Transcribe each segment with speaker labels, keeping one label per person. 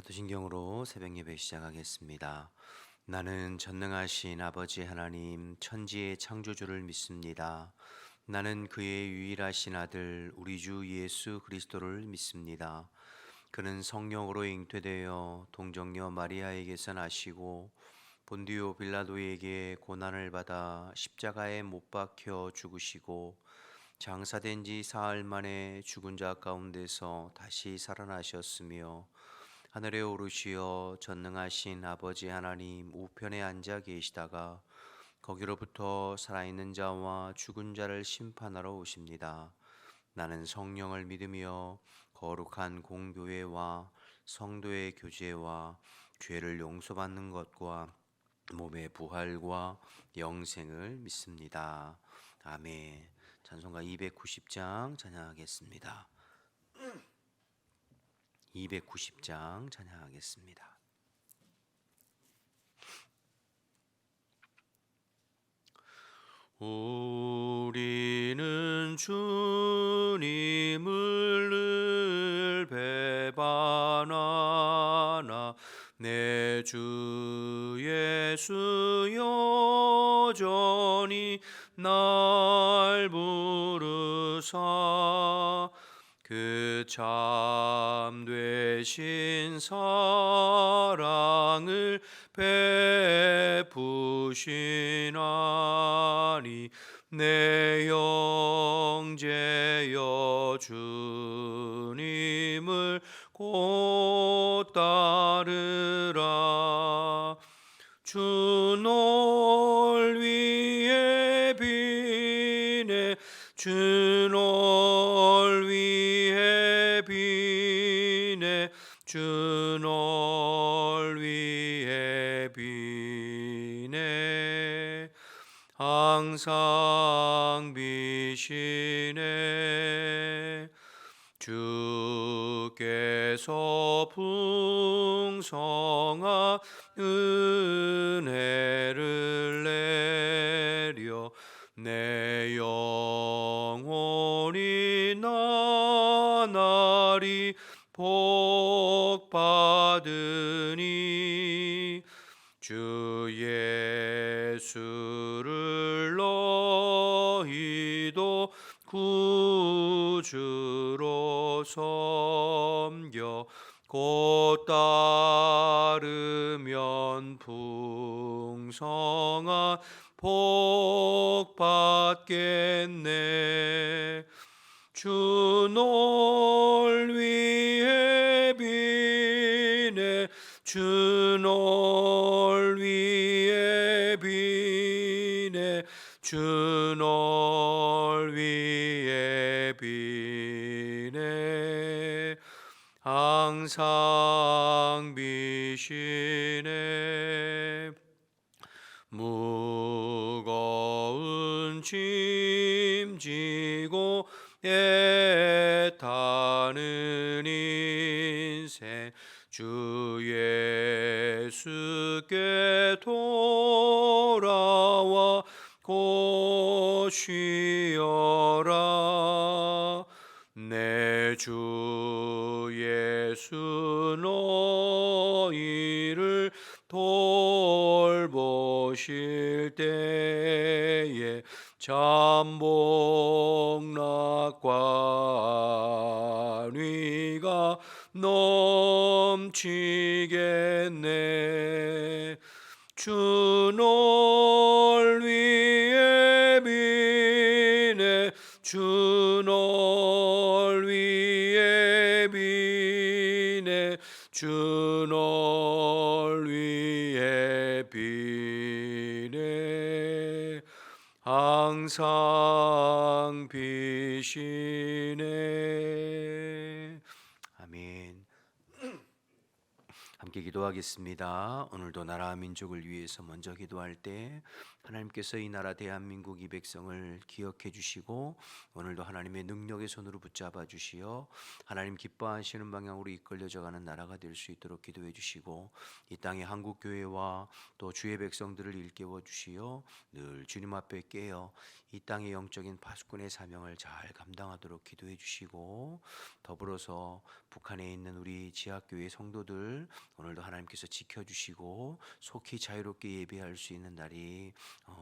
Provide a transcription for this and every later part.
Speaker 1: 사도신경으로 새벽 예배 시작하겠습니다. 나는 전능하신 아버지 하나님 천지의 창조주를 믿습니다. 나는 그의 유일하신 아들 우리 주 예수 그리스도를 믿습니다. 그는 성령으로 잉태되어 동정녀 마리아에게서 나시고 본디오 빌라도에게 고난을 받아 십자가에 못 박혀 죽으시고 장사된 지 사흘 만에 죽은 자 가운데서 다시 살아나셨으며 하늘에 오르시어 전능하신 아버지 하나님 우편에 앉아 계시다가 거기로부터 살아있는 자와 죽은 자를 심판하러 오십니다. 나는 성령을 믿으며 거룩한 공교회와 성도의 교제와 죄를 용서받는 것과 몸의 부활과 영생을 믿습니다. 아멘. 찬송가 290장 찬양하겠습니다. 290장 찬양하겠습니다. 우리는 주님을 늘 배반하나 내 주 예수 여전히 날 부르사 그 참되신 사랑을 베푸시나니 내 형제여 주님을 곧 따르라. 주 널 위해 비네 주 널 위해 비네 주 널 위해 비네 항상 비시네. 주께서 풍성한 은혜를 내려 내 영혼이 나날이 복 받으니 주 예수를 너희도 구주로 섬겨 곧 따르면 풍성한 복 받겠네. 주 널 위해 비네 주 널 위해 비네 주 널 위해 비네 항상 비시네. 무거운 짐 지고 애타는 인생 주 예수께 돌아와 곧 쉬어라. 내 주 예수 너희를 돌보실 때에 잠복락관위가 넘치겠네. 주 널 위해 비네 주 널 위해 비네 주 널 위해 비네 항상 비시네. 아멘. 함께 기도하겠습니다. 오늘도 나라 민족을 위해서 먼저 기도할 때 하나님께서 이 나라 대한민국 이 백성을 기억해 주시고 오늘도 하나님의 능력의 손으로 붙잡아 주시어 하나님 기뻐하시는 방향으로 이끌려져가는 나라가 될 수 있도록 기도해 주시고 이 땅의 한국 교회와 또 주의 백성들을 일깨워 주시어 늘 주님 앞에 깨어 이 땅의 영적인 파수꾼의 사명을 잘 감당하도록 기도해 주시고 더불어서 북한에 있는 우리 지하교회 성도들 오늘도 하나님께서 지켜주시고 속히 자유롭게 예배할 수 있는 날이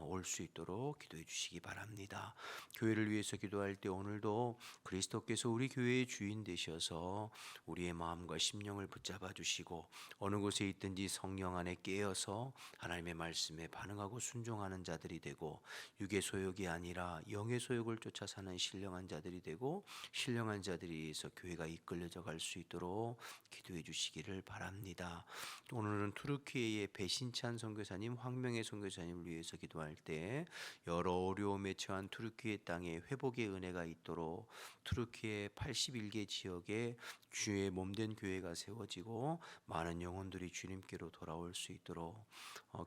Speaker 1: 올 수 있도록 기도해 주시기 바랍니다. 교회를 위해서 기도할 때 오늘도 그리스도께서 우리 교회의 주인 되셔서 우리의 마음과 심령을 붙잡아 주시고 어느 곳에 있든지 성령 안에 깨어서 하나님의 말씀에 반응하고 순종하는 자들이 되고 육의 소욕이 아니라 영의 소욕을 쫓아 사는 신령한 자들이 되고 신령한 자들이 의해서 교회가 이끌려져 갈 수 있도록 기도해 주시기를 바랍니다. 오늘은 투르키예의 배신찬 선교사님, 황명의 선교사님을 위해서 기도할 때 여러 어려움에 처한 투르키예 땅에 회복의 은혜가 있도록 투르키예 81개 지역에 주의 몸된 교회가 세워지고 많은 영혼들이 주님께로 돌아올 수 있도록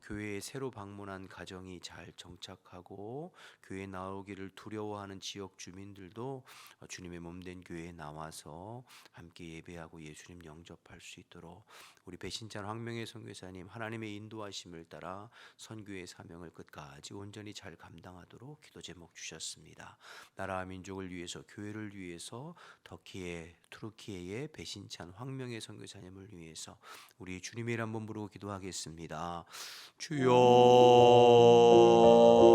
Speaker 1: 교회에 새로 방문한 가정이 잘 정착하고 교회에 나오기를 두려워하는 지역 주민들도 주님의 몸된 교회에 나와서 함께 예배하고 예수님 영접할 수 있도록 우리 배신찬 황명의 선교사님 하나님의 인도하심을 따라 선교의 사명을 끝까지 온전히 잘 감당하도록 기도 제목 주셨습니다. 나라와 민족을 위해서 교회를 위해서 투르키예의 배신찬 황명의 선교사님을 위해서 우리 주님의 이름 한번 부르고 기도하겠습니다.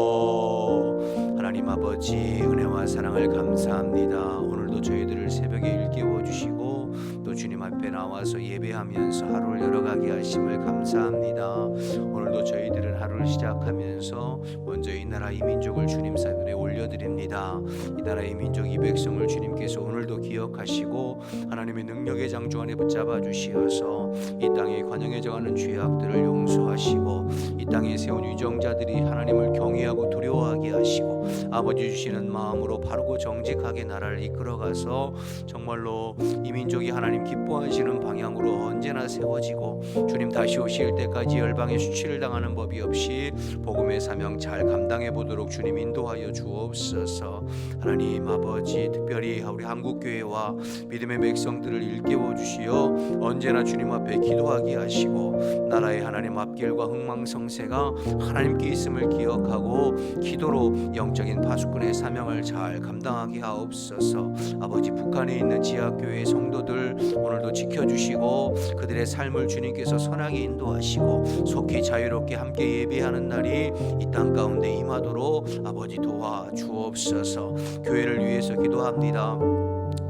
Speaker 1: 주여 하나님 아버지 은혜와 사랑을 감사합니다. 오늘도 저희들을 새벽에 일깨워 주시고 또 주님 앞에 나와서 예배하면서 하루를 열어가게 하심을 감사합니다. 오늘도 저희들은 하루를 시작하면서 먼저 이 나라 이 민족을 주님 사면에 올려드립니다. 이 나라 이 민족 이 백성을 주님께서 오늘도 기억하시고 하나님의 능력의 장주 안에 붙잡아 주시어서 이 땅에 관영해져가는 죄악들을 용서하시고 이 땅에 세운 유정자들이 하나님을 경외하고 두려워하게 하시고 아버지 주시는 마음으로 바르고 정직하게 나라를 이끌어가서 정말로 이 민족이 하나님 기뻐하시는 방향으로 언제나 세워지고 주님 다시 오실 때까지 열방에 수치를 당하는 법이 없이 복음의 사명 잘 감당해 보도록 주님 인도하여 주옵소서. 하나님 아버지 특별히 우리 한국교회와 믿음의 백성들을 일깨워 주시어 언제나 주님 앞에 기도하게 하시고 나라의 하나님 앞길과 흥망성쇠가 하나님께 있음을 기억하고 기도로 영적인 파수꾼의 사명을 잘 감당하게 하옵소서. 아버지 북한에 있는 지하교회 성도들 오늘도 지켜주시고 그들의 삶을 주님께서 선하게 인도하시고 속히 자유롭게 함께 예배하는 날이 이 땅 가운데 임하도록 아버지 도와주옵소서. 교회를 위해서 기도합니다.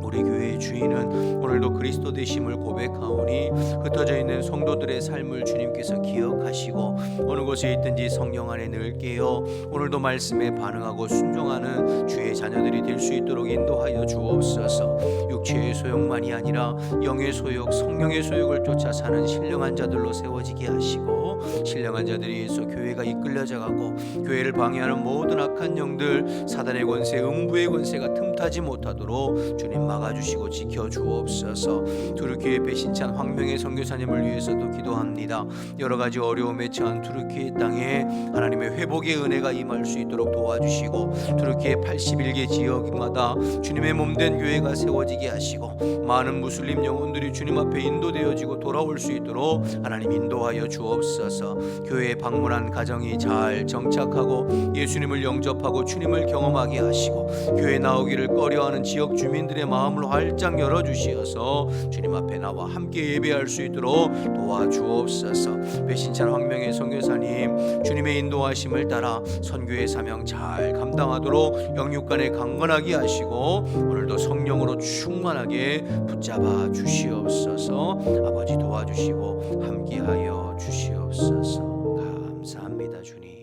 Speaker 1: 우리 교회의 주인은 오늘도 그리스도 되심을 고백하오니 흩어져 있는 성도들의 삶을 주님께서 기억하시고 어느 곳에 있든지 성령 안에 늘 깨어 오늘도 말씀에 반응하고 순종하는 주의 자녀들이 될 수 있도록 인도하여 주옵소서. 육체의 소욕만이 아니라 영의 소욕, 성령의 소욕을 쫓아 사는 신령한 자들로 세워지게 하시고 신령한 자들이 위해서 교회가 이끌려져가고 교회를 방해하는 모든 악한 영들 사단의 권세, 음부의 권세가 틈타지 못하도록 주님 막아주시고 지켜주옵소서. 투르키의 배신찬 황명의 선교사님을 위해서도 기도합니다. 여러가지 어려움에 처한 투르키의 땅에 하나님의 회복의 은혜가 임할 수 있도록 도와주시고 투르키의 81개 지역마다 주님의 몸된 교회가 세워지게 하시고 많은 무슬림 영혼들이 주님 앞에 인도되어지고 돌아올 수 있도록 하나님 인도하여 주옵소서. 교회에 방문한 가정이 잘 정착하고 예수님을 영접하고 주님을 경험하게 하시고 교회 나오기를 꺼려하는 지역 주민들의 마음을 활짝 열어주시어서 주님 앞에 나와 함께 예배할 수 있도록 도와주옵소서. 배신찬 황명의 선교사님 주님의 인도하심을 따라 선교의 사명 잘 감당하도록 영육간에 강건하게 하시고 오늘도 성령으로 충만하게 붙잡아 주시옵소서. 아버지 도와주시고 함께하여 주시옵소서. 감사합니다 주님.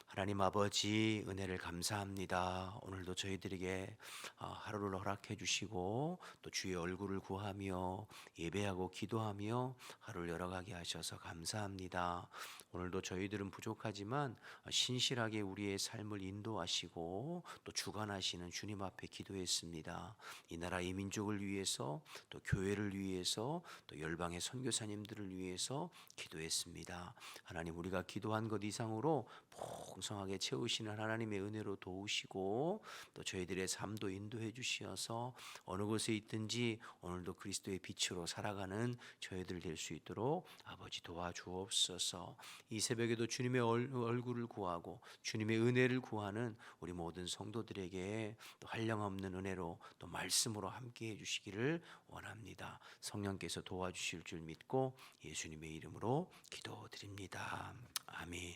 Speaker 1: 하나님 아버지 은혜를 감사합니다. 오늘도 저희들에게 하루를 허락해 주시고 또 주의 얼굴을 구하며 예배하고 기도하며 하루를 열어가게 하셔서 감사합니다. 오늘도 저희들은 부족하지만 신실하게 우리의 삶을 인도하시고 또 주관하시는 주님 앞에 기도했습니다. 이 나라 이 민족을 위해서 또 교회를 위해서 또 열방의 선교사님들을 위해서 기도했습니다. 하나님, 우리가 기도한 것 이상으로 풍성하게 채우시는 하나님의 은혜로 도우시고 또 저희들의 삶도 인도해 주시어서 어느 곳에 있든지 오늘도 그리스도의 빛으로 살아가는 저희들 될 수 있도록 아버지 도와주옵소서. 이 새벽에도 주님의 얼굴을 구하고 주님의 은혜를 구하는 우리 모든 성도들에게 또 한량없는 은혜로 또 말씀으로 함께 해주시기를 원합니다. 성령께서 도와주실 줄 믿고 예수님의 이름으로 기도드립니다. 아멘.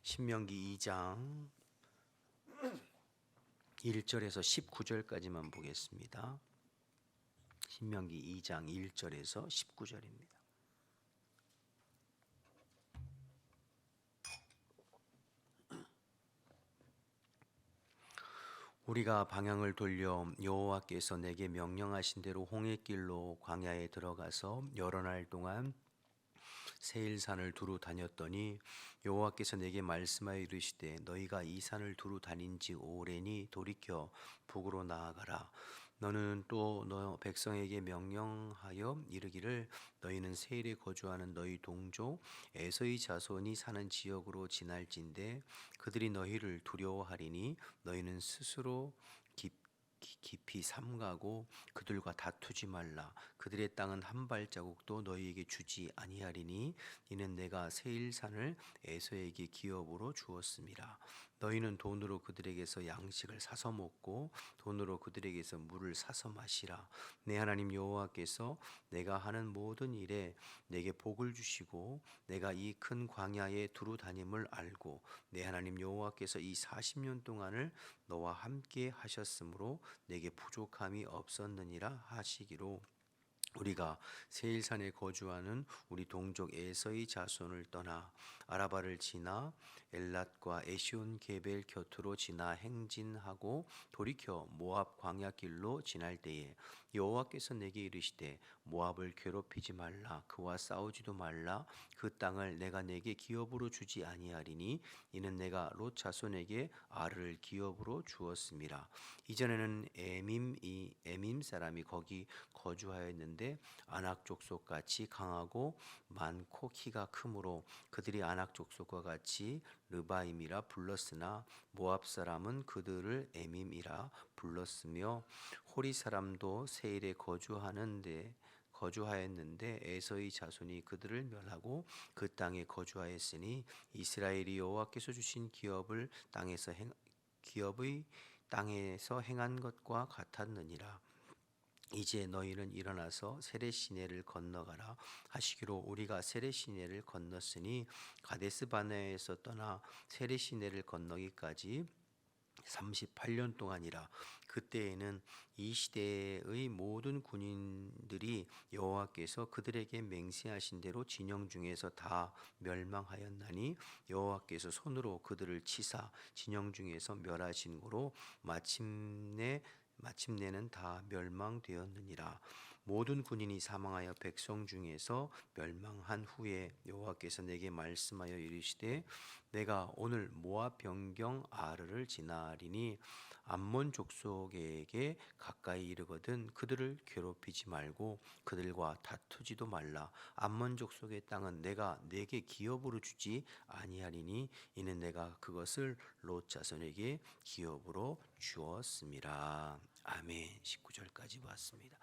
Speaker 1: 신명기 2장 1절에서 19절까지만 보겠습니다. 신명기 2장 1절에서 19절입니다. 우리가 방향을 돌려 여호와께서 내게 명령하신 대로 홍해길로 광야에 들어가서 여러 날 동안 세일산을 두루 다녔더니 여호와께서 내게 말씀하여 이르시되 너희가 이 산을 두루 다닌 지 오래니 돌이켜 북으로 나아가라. 너는 또 너 백성에게 명령하여 이르기를 너희는 세일에 거주하는 너희 동족 에서의 자손이 사는 지역으로 지날진대 그들이 너희를 두려워하리니 너희는 스스로 깊이 삼가고 그들과 다투지 말라. 그들의 땅은 한 발자국도 너희에게 주지 아니하리니 이는 내가 세일산을 에서에게 기업으로 주었음이라. 너희는 돈으로 그들에게서 양식을 사서 먹고 돈으로 그들에게서 물을 사서 마시라. 내 하나님 여호와께서 내가 하는 모든 일에 내게 복을 주시고 내가 이 큰 광야에 두루 다님을 알고 내 하나님 여호와께서 이 40년 동안을 너와 함께 하셨으므로 내게 부족함이 없었느니라 하시기로 우리가 세일산에 거주하는 우리 동족 에서의 자손을 떠나 아라바를 지나 엘랏과 에시온 게벨 곁으로 지나 행진하고 돌이켜 모압 광야길로 지날 때에 여호와께서 내게 이르시되 모압을 괴롭히지 말라. 그와 싸우지도 말라. 그 땅을 내가 내게 기업으로 주지 아니하리니 이는 내가 롯 자손에게 아르를 기업으로 주었음이라. 이전에는 에밈 사람이 거기 거주하였는데 아낙 족속 같이 강하고 많고 키가 크므로 그들이 아낙 족속과 같이 르바임이라 불렀으나 모압 사람은 그들을 에밈이라 불렀으며 호리 사람도 세일에 거주하였는데 에서의 자손이 그들을 멸하고 그 땅에 거주하였으니 이스라엘이 여호와께서 주신 기업의 땅에서 행한 것과 같았느니라. 이제 너희는 일어나서 세례 시내를 건너가라 하시기로 우리가 세례 시내를 건넜으니 가데스 바네아에서 떠나 세례 시내를 건너기까지 38년 동안이라. 그때에는 이 시대의 모든 군인들이 여호와께서 그들에게 맹세하신 대로 진영 중에서 다 멸망하였나니 여호와께서 손으로 그들을 치사 진영 중에서 멸하신 고로 마침내는 다 멸망되었느니라. 모든 군인이 사망하여 백성 중에서 멸망한 후에 여호와께서 내게 말씀하여 이르시되 내가 오늘 모압 변경 아르를 지나리니 암몬 족속에게 가까이 이르거든 그들을 괴롭히지 말고 그들과 다투지도 말라. 암몬 족속의 땅은 내가 내게 기업으로 주지 아니하리니 이는 내가 그것을 롯 자손에게 기업으로 주었음이라. 아멘. 19절까지 봤습니다.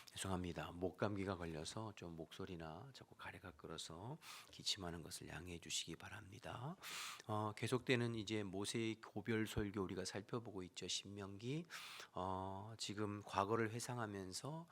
Speaker 1: 죄송합니다. 목감기가 걸려서 좀 목소리나 자꾸 가래가 끓어서 기침하는 것을 양해해 주시기 바랍니다. 계속되는 이제 모세의 고별 설교 우리가 살펴보고 있죠. 신명기. 지금 과거를 회상하면서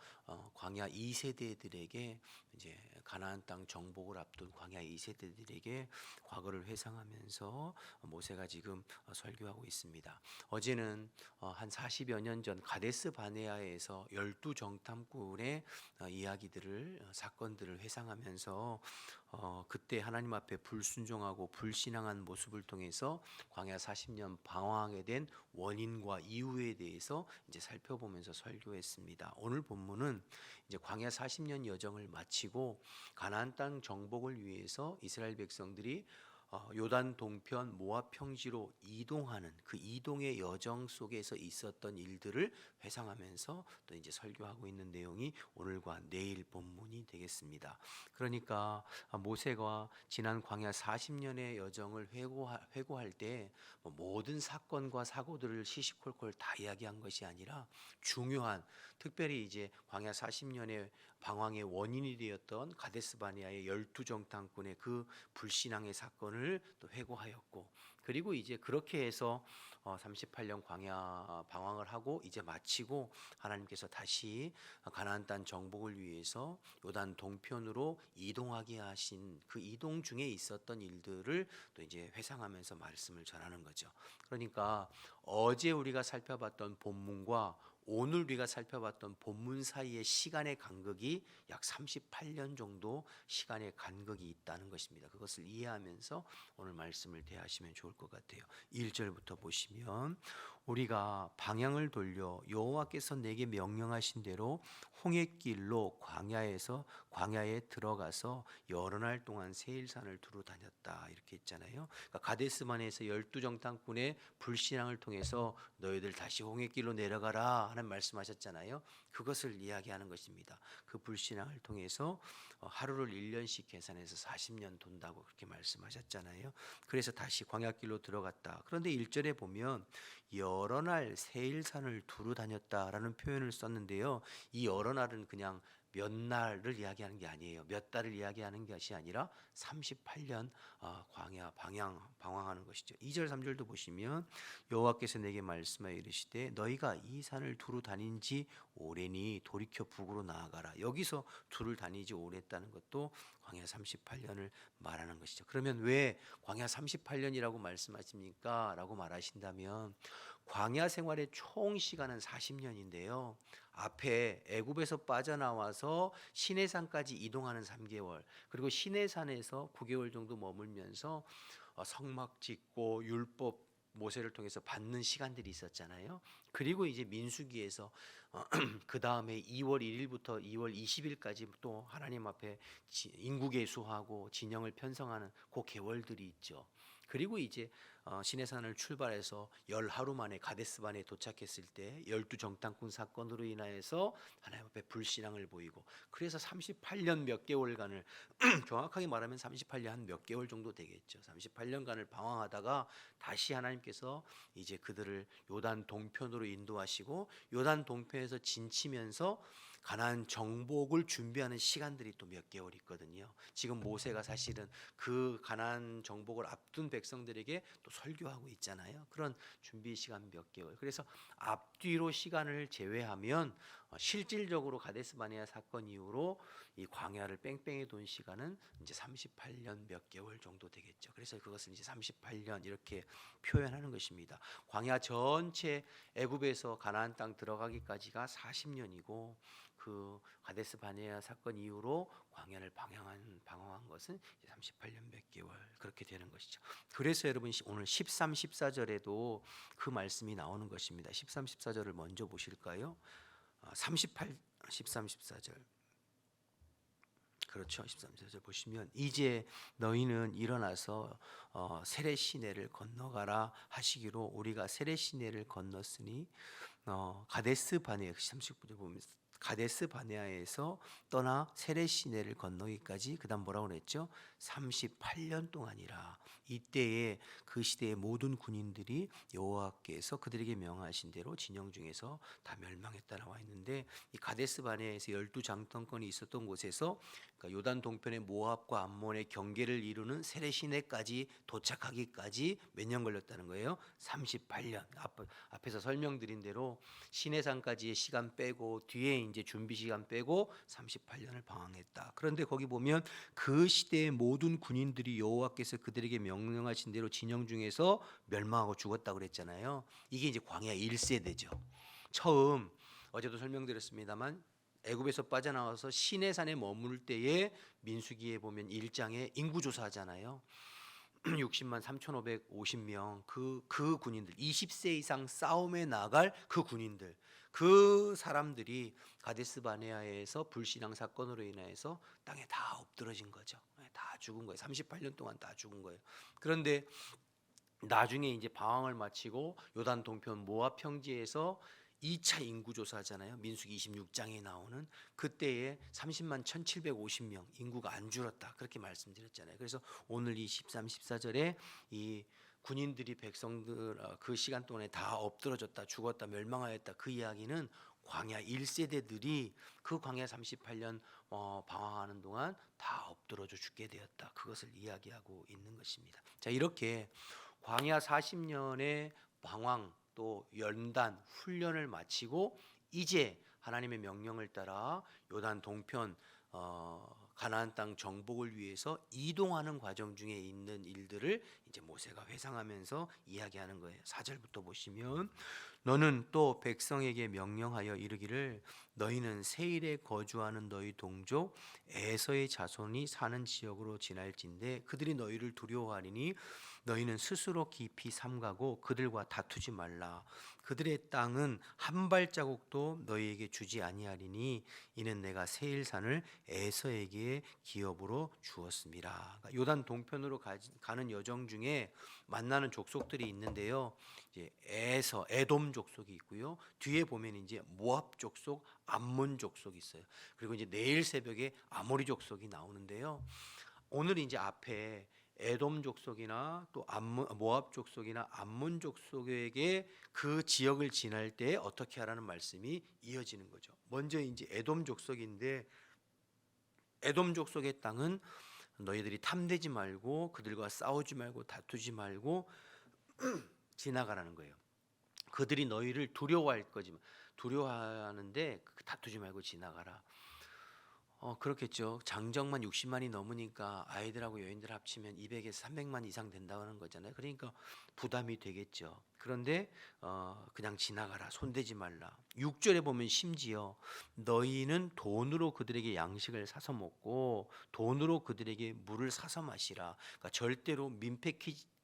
Speaker 1: 광야 2세대들에게 이제 가나안 땅 정복을 앞둔 광야 2세대들에게 과거를 회상하면서 모세가 지금 설교하고 있습니다. 어제는 한 40여 년 전 가데스 바네아에서 12 정탐꾼 장군의 이야기들을 사건들을 회상하면서 그때 하나님 앞에 불순종하고 불신앙한 모습을 통해서 광야 40년 방황하게 된 원인과 이유에 대해서 이제 살펴보면서 설교했습니다. 오늘 본문은 이제 광야 40년 여정을 마치고 가나안 땅 정복을 위해서 이스라엘 백성들이 요단 동편 모압 평지로 이동하는 그 이동의 여정 속에서 있었던 일들을 회상하면서 또 이제 설교하고 있는 내용이 오늘과 내일 본문이 되겠습니다. 그러니까 모세가 지난 광야 40년의 여정을 회고할 때 모든 사건과 사고들을 시시콜콜 다 이야기한 것이 아니라 중요한, 특별히 이제 광야 40년의 방황의 원인이 되었던 가데스 바네아의 12정탐꾼의 그 불신앙의 사건을 또 회고하였고, 그리고 이제 그렇게 해서 38년 광야 방황을 하고 이제 마치고 하나님께서 다시 가나안 땅 정복을 위해서 요단 동편으로 이동하게 하신 그 이동 중에 있었던 일들을 또 이제 회상하면서 말씀을 전하는 거죠. 그러니까 어제 우리가 살펴봤던 본문과 오늘 우리가 살펴봤던 본문 사이의 시간의 간극이 약 38년 정도 시간의 간극이 있다는 것입니다. 그것을 이해하면서 오늘 말씀을 대하시면 좋을 것 같아요. 1절부터 보시면 우리가 방향을 돌려 여호와께서 내게 명령하신 대로 홍해길로 광야에 들어가서 여러 날 동안 세일산을 두루 다녔다, 이렇게 했잖아요. 그러니까 가데스반에서 12정탐꾼의 불신앙을 통해서 너희들 다시 홍해길로 내려가라 하는 말씀하셨잖아요. 그것을 이야기하는 것입니다. 그 불신앙을 통해서 하루를 1년씩 계산해서 40년 돈다고 그렇게 말씀하셨잖아요. 그래서 다시 광야길로 들어갔다. 그런데 1절에 보면 여러 날 세일산을 두루 다녔다라는 표현을 썼는데요. 이 여러 날은 그냥 몇 날을 이야기하는 게 아니에요. 몇 달을 이야기하는 것이 아니라 38년 광야 방황하는 것이죠. 2절 3절도 보시면 여호와께서 내게 말씀하여 이르시되 너희가 이 산을 두루 다닌 지 오래니 돌이켜 북으로 나아가라. 여기서 두루 다니지 오랬다는 것도 광야 38년을 말하는 것이죠. 그러면 왜 광야 38년이라고 말씀하십니까? 라고 말하신다면 광야 생활의 총 시간은 40년인데요. 앞에 애굽에서 빠져나와서 시내산까지 이동하는 3개월, 그리고 시내산에서 9개월 정도 머물면서 성막 짓고 율법 모세를 통해서 받는 시간들이 있었잖아요. 그리고 이제 민수기에서 그 다음에 2월 1일부터 2월 20일까지 또 하나님 앞에 인구계수하고 진영을 편성하는 그 계월들이 있죠. 그리고 이제 시내산을 출발해서 10하루 만에 가데스반에 도착했을 때 12정탐꾼 사건으로 인하여서 하나님 앞에 불신앙을 보이고, 그래서 38년 몇 개월간을 정확하게 말하면 38년 한 몇 개월 정도 되겠죠. 38년간을 방황하다가 다시 하나님께서 이제 그들을 요단 동편으로 인도하시고 요단 동편에서 진치면서 가나안 정복을 준비하는 시간들이 또 몇 개월 있거든요. 지금 모세가 사실은 그 가나안 정복을 앞둔 백성들에게 또 설교하고 있잖아요. 그런 준비 시간 몇 개월. 그래서 앞뒤로 시간을 제외하면 실질적으로 가데스 바네아 사건 이후로 이 광야를 뺑뺑이 돈 시간은 이제 38년 몇 개월 정도 되겠죠. 그래서 그것을 이제 38년 이렇게 표현하는 것입니다. 광야 전체 애굽에서 가나안 땅 들어가기까지가 40년이고 그 가데스 바네아 사건 이후로 광야를 방황한 것은 38년 몇 개월 그렇게 되는 것이죠. 그래서 여러분 오늘 13, 14절에도 그 말씀이 나오는 것입니다. 13, 14절을 먼저 보실까요? 13, 14절. 그렇죠. 13, 14절 보시면 이제 너희는 일어나서 세례 시내를 건너가라 하시기로 우리가 세례 시내를 건넜으니 가데스 바네아 39절 보면 가데스 바네아에서 떠나 세례 시내를 건너기까지 그다음 뭐라고 그랬죠? 38년 동안이라. 이때에 그 시대의 모든 군인들이 여호와께서 그들에게 명하신 대로 진영 중에서 다 멸망했다 나와 있는데, 이 가데스 바네아에서 12장통권이 있었던 곳에서 그러니까 요단 동편의 모압과 암몬의 경계를 이루는 세례 시내까지 도착하기까지 몇 년 걸렸다는 거예요? 38년. 앞에서 설명드린 대로 시내산까지의 시간 빼고 뒤에 이제 준비 시간 빼고 38년을 방황했다. 그런데 거기 보면 그 시대의 모든 군인들이 여호와께서 그들에게 명령하신 대로 진영 중에서 멸망하고 죽었다고 그랬잖아요. 이게 이제 광야 1세대죠. 처음 어제도 설명드렸습니다만 애굽에서 빠져나와서 시내산에 머무를 때에 민수기에 보면 1장에 인구조사하잖아요. 60만 3,550명 그 군인들 20세 이상 싸움에 나갈 그 군인들 그 사람들이 가데스 바네아에서 불신앙 사건으로 인해서 땅에 다 엎드러진 거죠. 다 죽은 거예요. 38년 동안 다 죽은 거예요. 그런데 나중에 이제 방황을 마치고 요단 동편 모압 평지에서 2차 인구조사하잖아요. 민수기 26장에 나오는 그때에 30만 1750명 인구가 안 줄었다. 그렇게 말씀드렸잖아요. 그래서 오늘 이 13, 14절에 이 군인들이 백성들 그 시간 동안에 다 엎드러졌다, 죽었다, 멸망하였다. 그 이야기는 광야 1세대들이 그 광야 38년 방황하는 동안 다 엎드러져 죽게 되었다. 그것을 이야기하고 있는 것입니다. 자, 이렇게 광야 40년의 방황 또 연단 훈련을 마치고 이제 하나님의 명령을 따라 요단 동편 가나안 땅 정복을 위해서 이동하는 과정 중에 있는 일들을 이제 모세가 회상하면서 이야기하는 거예요. 4절부터 보시면 너는 또 백성에게 명령하여 이르기를 너희는 세일에 거주하는 너희 동족 에서의 자손이 사는 지역으로 지날진대 그들이 너희를 두려워하리니 너희는 스스로 깊이 삼가고 그들과 다투지 말라. 그들의 땅은 한 발자국도 너희에게 주지 아니하리니 이는 내가 세일산을 에서에게 기업으로 주었습니다. 그러니까 요단 동편으로 가는 여정 중에 만나는 족속들이 있는데요. 이제 에서 에돔 족속이 있고요. 뒤에 보면 이제 모압 족속, 암몬 족속이 있어요. 그리고 이제 내일 새벽에 아모리 족속이 나오는데요. 오늘 이제 앞에 에돔 족속이나 또 모압 족속이나 암몬 족속에게 그 지역을 지날 때 어떻게 하라는 말씀이 이어지는 거죠. 먼저 이제 에돔 족속인데 에돔 족속의 땅은 너희들이 탐내지 말고 그들과 싸우지 말고 다투지 말고 지나가라는 거예요. 그들이 너희를 두려워할 거지만 두려워하는데 다투지 말고 지나가라. 그렇겠죠. 장정만 60만이 넘으니까 아이들하고 여인들 합치면 200에서 300만 이상 된다는 거잖아요. 그러니까 부담이 되겠죠. 그런데 그냥 지나가라. 손대지 말라. 6절에 보면 심지어 너희는 돈으로 그들에게 양식을 사서 먹고 돈으로 그들에게 물을 사서 마시라. 그러니까 절대로 민폐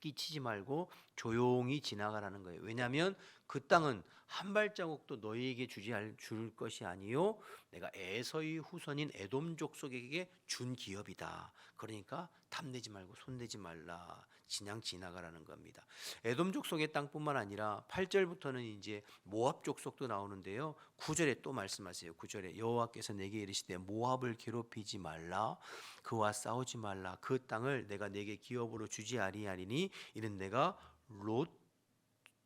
Speaker 1: 끼치지 말고 조용히 지나가라는 거예요. 왜냐하면 그 땅은 한 발자국도 너희에게 줄 것이 아니요 내가 에서의 후손인 에돔 족속에게 준 기업이다. 그러니까 탐내지 말고 손대지 말라. 그냥 지나가라는 겁니다. 에돔 족속의 땅뿐만 아니라 8절부터는 이제 모압 족속도 나오는데요. 9절에 또 말씀하세요. 9절에 여호와께서 내게 이르시되 모압을 괴롭히지 말라. 그와 싸우지 말라. 그 땅을 내가 내게 기업으로 주지 아니하리니 이는 내가 롯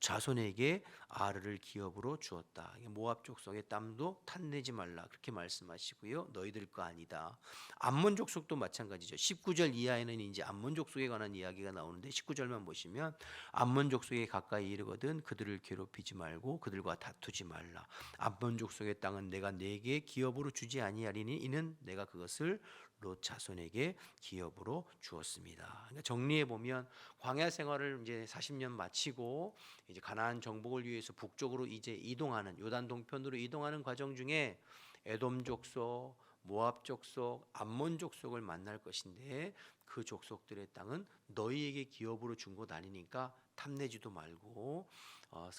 Speaker 1: 자손에게 아르를 기업으로 주었다. 모압 족속의 땅도 탐내지 말라 그렇게 말씀하시고요. 너희들 거 아니다. 암몬 족속도 마찬가지죠. 19절 이하에는 이제 암몬 족속에 관한 이야기가 나오는데 19절만 보시면 암몬 족속에 가까이 이르거든 그들을 괴롭히지 말고 그들과 다투지 말라. 암몬 족속의 땅은 내가 내게 기업으로 주지 아니하리니 이는 내가 그것을 롯 자손에게 기업으로 주었습니다. 그러니까 정리해 보면 광야 생활을 이제 40년 마치고 이제 가나안 정복을 위해서 북쪽으로 이제 이동하는 요단 동편으로 이동하는 과정 중에 에돔 족속, 모압 족속, 암몬 족속을 만날 것인데 그 족속들의 땅은 너희에게 기업으로 준 것 아니니까 탐내지도 말고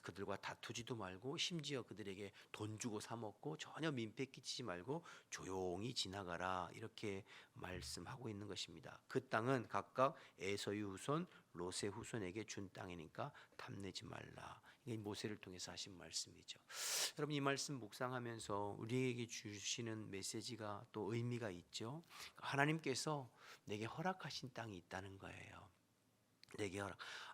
Speaker 1: 그들과 다투지도 말고 심지어 그들에게 돈 주고 사 먹고 전혀 민폐 끼치지 말고 조용히 지나가라 이렇게 말씀하고 있는 것입니다. 그 땅은 각각 에서의 후손, 롯의 후손에게 준 땅이니까 탐내지 말라. 이게 모세를 통해서 하신 말씀이죠. 여러분 이 말씀 묵상하면서 우리에게 주시는 메시지가 또 의미가 있죠. 하나님께서 내게 허락하신 땅이 있다는 거예요. 내게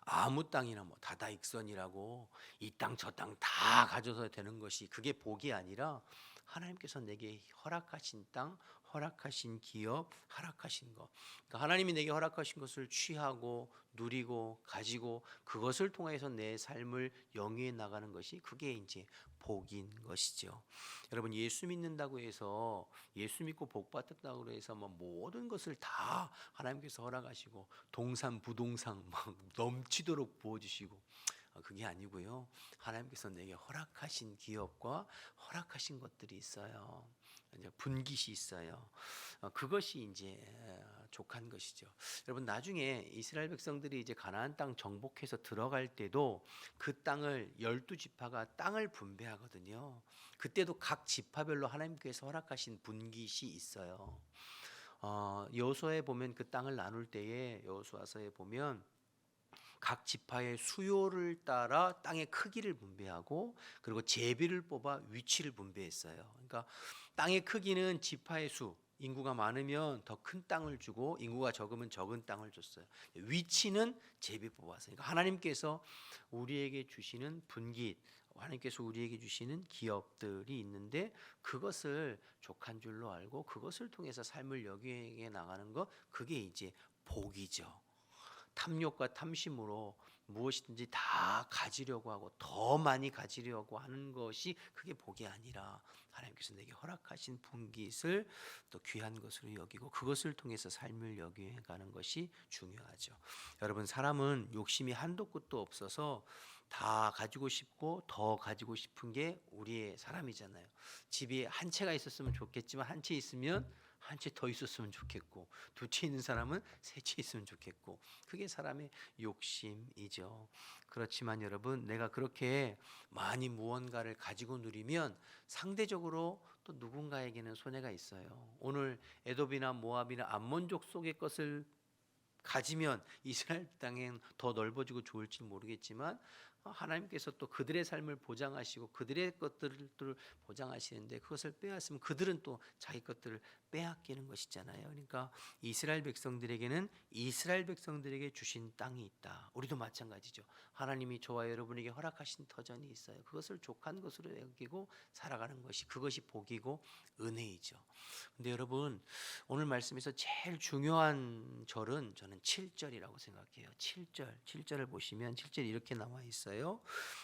Speaker 1: 아무 땅이나 뭐 다다익선이라고 이 땅 저 땅 다 가져서 되는 것이 그게 복이 아니라 하나님께서 내게 허락하신 땅, 허락하신 기업, 허락하신 것. 그러니까 하나님이 내게 허락하신 것을 취하고 누리고 가지고 그것을 통해서 내 삶을 영위해 나가는 것이 그게 이제 복인 것이죠. 여러분 예수 믿는다고 해서 예수 믿고 복 받았다고 해서 뭐 모든 것을 다 하나님께서 허락하시고 동산 부동산 막 넘치도록 부어주시고 그게 아니고요. 하나님께서 내게 허락하신 기업과 허락하신 것들이 있어요. 이제 분깃이 있어요. 그것이 이제 족한 것이죠. 여러분 나중에 이스라엘 백성들이 이제 가나안 땅 정복해서 들어갈 때도 그 땅을 12지파가 땅을 분배하거든요. 그때도 각 지파별로 하나님께서 허락하신 분깃이 있어요. 여호수아에 보면 그 땅을 나눌 때에 여호수아서에 보면 각 지파의 수요를 따라 땅의 크기를 분배하고 그리고 제비를 뽑아 위치를 분배했어요. 그러니까 땅의 크기는 지파의 수, 인구가 많으면 더 큰 땅을 주고 인구가 적으면 적은 땅을 줬어요. 위치는 제비 뽑아서. 그러니까 하나님께서 우리에게 주시는 분깃, 하나님께서 우리에게 주시는 기업들이 있는데 그것을 족한 줄로 알고 그것을 통해서 삶을 여기에 나가는 것, 그게 이제 복이죠. 탐욕과 탐심으로 무엇이든지 다 가지려고 하고 더 많이 가지려고 하는 것이 그게 복이 아니라 하나님께서 내게 허락하신 분깃을 또 귀한 것으로 여기고 그것을 통해서 삶을 여기가는 것이 중요하죠. 여러분 사람은 욕심이 한도 끝도 없어서 다 가지고 싶고 더 가지고 싶은 게 우리의 사람이잖아요. 집이 한 채가 있었으면 좋겠지만 한 채 있으면 한 채 더 있었으면 좋겠고 두 채 있는 사람은 세 채 있으면 좋겠고 그게 사람의 욕심이죠. 그렇지만 여러분 내가 그렇게 많이 무언가를 가지고 누리면 상대적으로 또 누군가에게는 손해가 있어요. 오늘 에돔이나 모압이나 암몬족 속의 것을 가지면 이스라엘 땅엔 더 넓어지고 좋을지 모르겠지만 하나님께서 또 그들의 삶을 보장하시고 그들의 것들을 보장하시는데 그것을 빼앗으면 그들은 또 자기 것들을 빼앗기는 것이잖아요. 그러니까 이스라엘 백성들에게는 이스라엘 백성들에게 주신 땅이 있다. 우리도 마찬가지죠. 하나님이 저와 여러분에게 허락하신 터전이 있어요. 그것을 족한 것으로 여기고 살아가는 것이 그것이 복이고 은혜이죠. 근데 여러분 오늘 말씀에서 제일 중요한 절은 저는 7절이라고 생각해요. 7절을 보시면 7절이 이렇게 나와 있어요.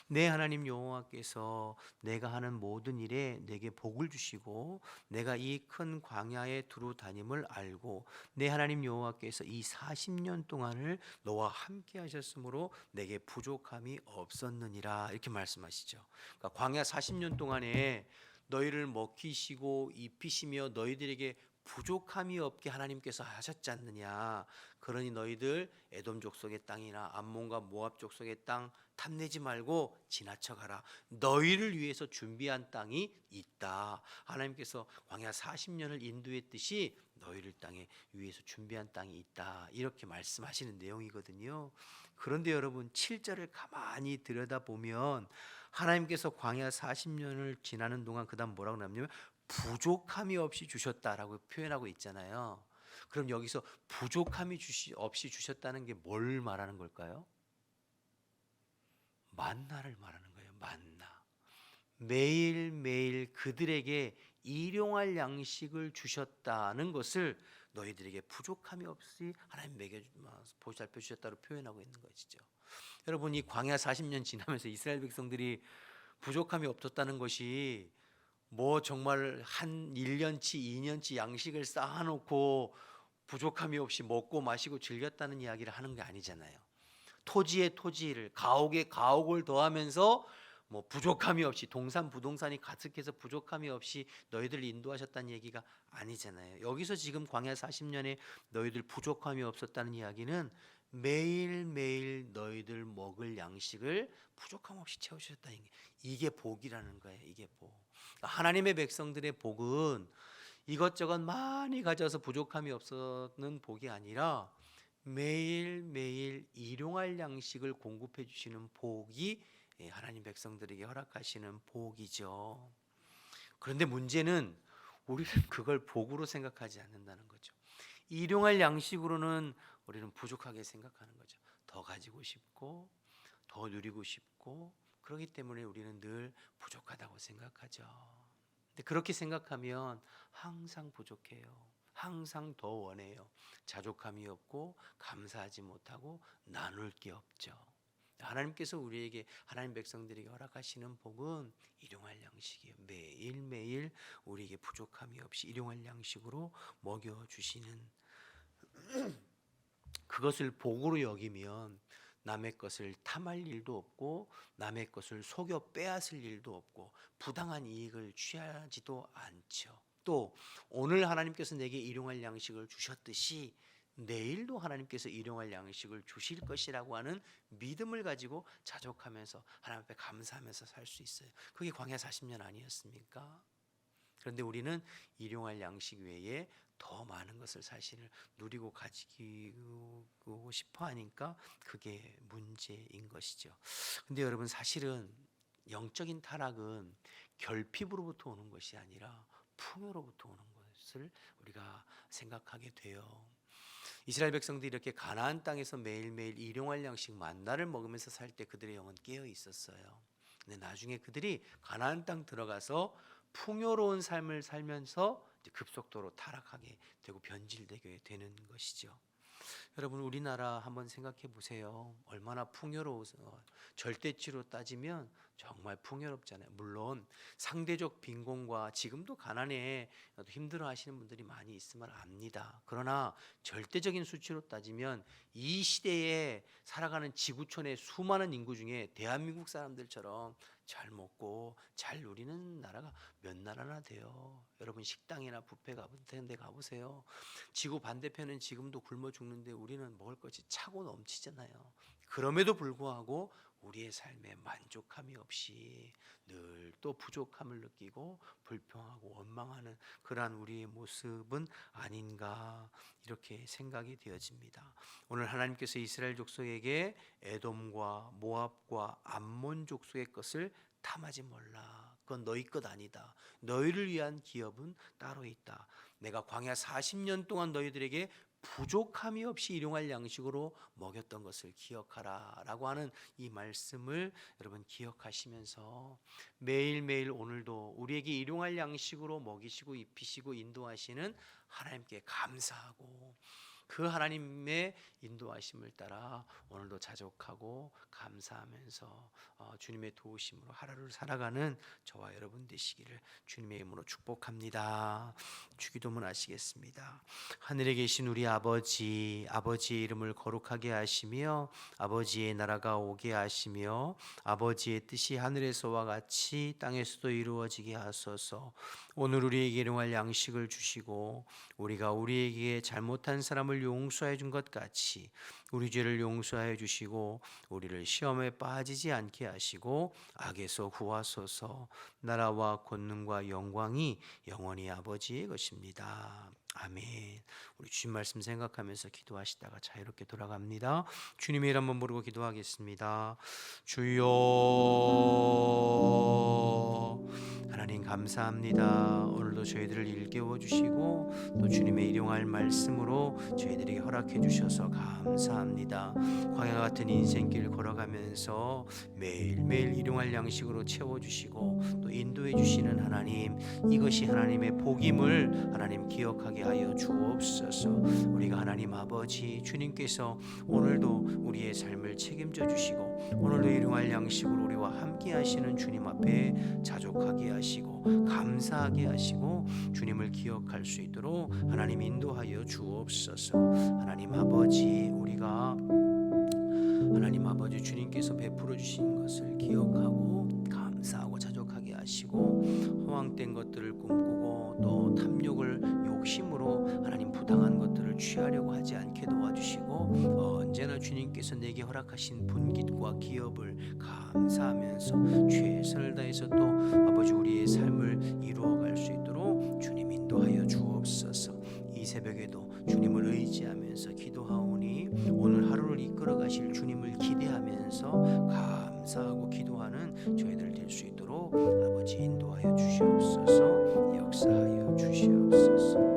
Speaker 1: 내 하나님 여호와께서 내가 하는 모든 일에 내게 복을 주시고 내가 이 큰 광야에 두루 다님을 알고 내 하나님 여호와께서 이 40년 동안을 너와 함께 하셨으므로 내게 부족함이 없었느니라 이렇게 말씀하시죠. 그러니까 광야 40년 동안에 너희를 먹이시고 입히시며 너희들에게 부족함이 없게 하나님께서 하셨지 않느냐. 그러니 너희들 에돔 족속의 땅이나 암몬과 모압 족속의 땅 탐내지 말고 지나쳐 가라. 너희를 위해서 준비한 땅이 있다. 하나님께서 광야 40년을 인도했듯이 너희를 땅에 위해서 준비한 땅이 있다. 이렇게 말씀하시는 내용이거든요. 그런데 여러분 7절을 가만히 들여다보면 하나님께서 광야 40년을 지나는 동안 그다음 뭐라고 나오냐면 부족함이 없이 주셨다라고 표현하고 있잖아요. 그럼 여기서 부족함이 없이 주셨다는 게 뭘 말하는 걸까요? 만나를 말하는 거예요. 만나. 매일매일 그들에게 일용할 양식을 주셨다는 것을 너희들에게 부족함이 없이 하나님 보살펴 주셨다고 표현하고 있는 것이죠. 여러분 이 광야 40년 지나면서 이스라엘 백성들이 부족함이 없었다는 것이 뭐 정말 한 1년치 2년치 양식을 쌓아놓고 부족함이 없이 먹고 마시고 즐겼다는 이야기를 하는 게 아니잖아요. 토지에 토지를 가옥에 가옥을 더하면서 뭐 부족함이 없이 동산 부동산이 가득해서 부족함이 없이 너희들 인도하셨다는 얘기가 아니잖아요. 여기서 지금 광야 40년에 너희들 부족함이 없었다는 이야기는 매일매일 너희들 먹을 양식을 부족함 없이 채우셨다는 게 이게 복이라는 거예요. 이게 복. 하나님의 백성들의 복은 이것저것 많이 가져서 부족함이 없는 복이 아니라 매일매일 일용할 양식을 공급해 주시는 복이 하나님 백성들에게 허락하시는 복이죠. 그런데 문제는 우리는 그걸 복으로 생각하지 않는다는 거죠. 일용할 양식으로는 우리는 부족하게 생각하는 거죠. 더 가지고 싶고 더 누리고 싶고 그렇기 때문에 우리는 늘 부족하다고 생각하죠. 근데 그렇게 생각하면 항상 부족해요. 항상 더 원해요. 자족함이 없고 감사하지 못하고 나눌 게 없죠. 하나님께서 우리에게 하나님 백성들에게 허락하시는 복은 일용할 양식이에요. 매일매일 우리에게 부족함이 없이 일용할 양식으로 먹여주시는 그것을 복으로 여기면 남의 것을 탐할 일도 없고 남의 것을 속여 빼앗을 일도 없고 부당한 이익을 취하지도 않죠. 또 오늘 하나님께서 내게 일용할 양식을 주셨듯이 내일도 하나님께서 일용할 양식을 주실 것이라고 하는 믿음을 가지고 자족하면서 하나님 앞에 감사하면서 살 수 있어요. 그게 광야 40년 아니었습니까? 그런데 우리는 일용할 양식 외에 더 많은 것을 사실을 누리고 가지고 싶어 하니까 그게 문제인 것이죠. 근데 여러분, 사실은 영적인 타락은 결핍으로부터 오는 것이 아니라 풍요로부터 오는 것을 우리가 생각하게 돼요. 이스라엘 백성들이 이렇게 가나안 땅에서 매일매일 일용할 양식 만나를 먹으면서 살 때 그들의 영은 깨어 있었어요. 근데 나중에 그들이 가나안 땅 들어가서 풍요로운 삶을 살면서 이제 급속도로 타락하게 되고 변질되게 되는 것이죠. 여러분, 우리나라 한번 생각해 보세요. 얼마나 풍요로워서 절대치로 따지면 정말 풍요롭잖아요. 물론 상대적 빈곤과 지금도 가난에 힘들어 하시는 분들이 많이 있음을 압니다. 그러나 절대적인 수치로 따지면 이 시대에 살아가는 지구촌의 수많은 인구 중에 대한민국 사람들처럼 잘 먹고 잘 누리는 나라가 몇 나라나 돼요. 여러분, 식당이나 뷔페 같은 데 가보세요. 지구 반대편은 지금도 굶어 죽는데 우리는 먹을 것이 차고 넘치잖아요. 그럼에도 불구하고 우리의 삶에 만족함이 없이 늘 또 부족함을 느끼고 불평하고 원망하는 그러한 우리의 모습은 아닌가, 이렇게 생각이 되어집니다. 오늘 하나님께서 이스라엘 족속에게 에돔과 모압과 암몬 족속의 것을 탐하지 말라. 그건 너희 것 아니다. 너희를 위한 기업은 따로 있다. 내가 광야 40년 동안 너희들에게 부족함이 없이 일용할 양식으로 먹였던 것을 기억하라 라고 하는 이 말씀을 여러분 기억하시면서 매일매일 오늘도 우리에게 일용할 양식으로 먹이시고 입히시고 인도하시는 하나님께 감사하고 그 하나님의 인도하심을 따라 오늘도 자족하고 감사하면서 주님의 도우심으로 하루를 살아가는 저와 여러분 되시기를 주님의 이름으로 축복합니다. 주기도문 하시겠습니다. 하늘에 계신 우리 아버지, 아버지의 이름을 거룩하게 하시며 아버지의 나라가 오게 하시며 아버지의 뜻이 하늘에서와 같이 땅에서도 이루어지게 하소서. 오늘 우리에게 일용할 양식을 주시고 우리가 우리에게 잘못한 사람을 용서해 준 것 같이 우리 죄를 용서해 주시고 우리를 시험에 빠지지 않게 하시고 악에서 구하소서. 나라와 권능과 영광이 영원히 아버지의 것입니다. 아멘. 우리 주님 말씀 생각하면서 기도하시다가 자유롭게 돌아갑니다. 주님의 이름 한번 부르고 기도하겠습니다. 주여, 하나님 감사합니다. 오늘도 저희들을 일깨워 주시고 또 주님의 일용할 말씀으로 저희들에게 허락해 주셔서 감사합니다. 광야 같은 인생길 걸어가면서 매일매일 일용할 양식으로 채워 주시고 또 인도해 주시는 하나님, 이것이 하나님의 복임을 하나님 기억하게 하여 주옵소서. 우리가 하나님 아버지 주님께서 오늘도 우리의 삶을 책임져 주시고 오늘도 일용할 양식으로 우리와 함께 하시는 주님 앞에 자족하게 하시고 감사하게 하시고 주님을 기억할 수 있도록 하나님 인도하여 주옵소서. 하나님 아버지, 우리가 하나님 아버지 주님께서 베풀어 주신 것을 기억하고 감사하고 자족하게 하시고 허황된 것들을 꿈꾸고 또 탐욕을 욕심으로 하나님 부당한 것들을 취하려고 하지 않게 도와주시고 언제나 주님께서 내게 허락하신 분깃과 기업을 감사하면서 최선을 다해서 또 아버지 우리의 삶을 이루어갈 수 있도록 주님 인도하여 주옵소서. 이 새벽에도 주님을 의지하면서 기도하오니 오늘 하루를 이끌어 가실 주님을 기대하면서 감사하고 기도하는 저희들 될 수 있도록 아버지 인도하여 주시옵소서. 역사하여 주시옵소서.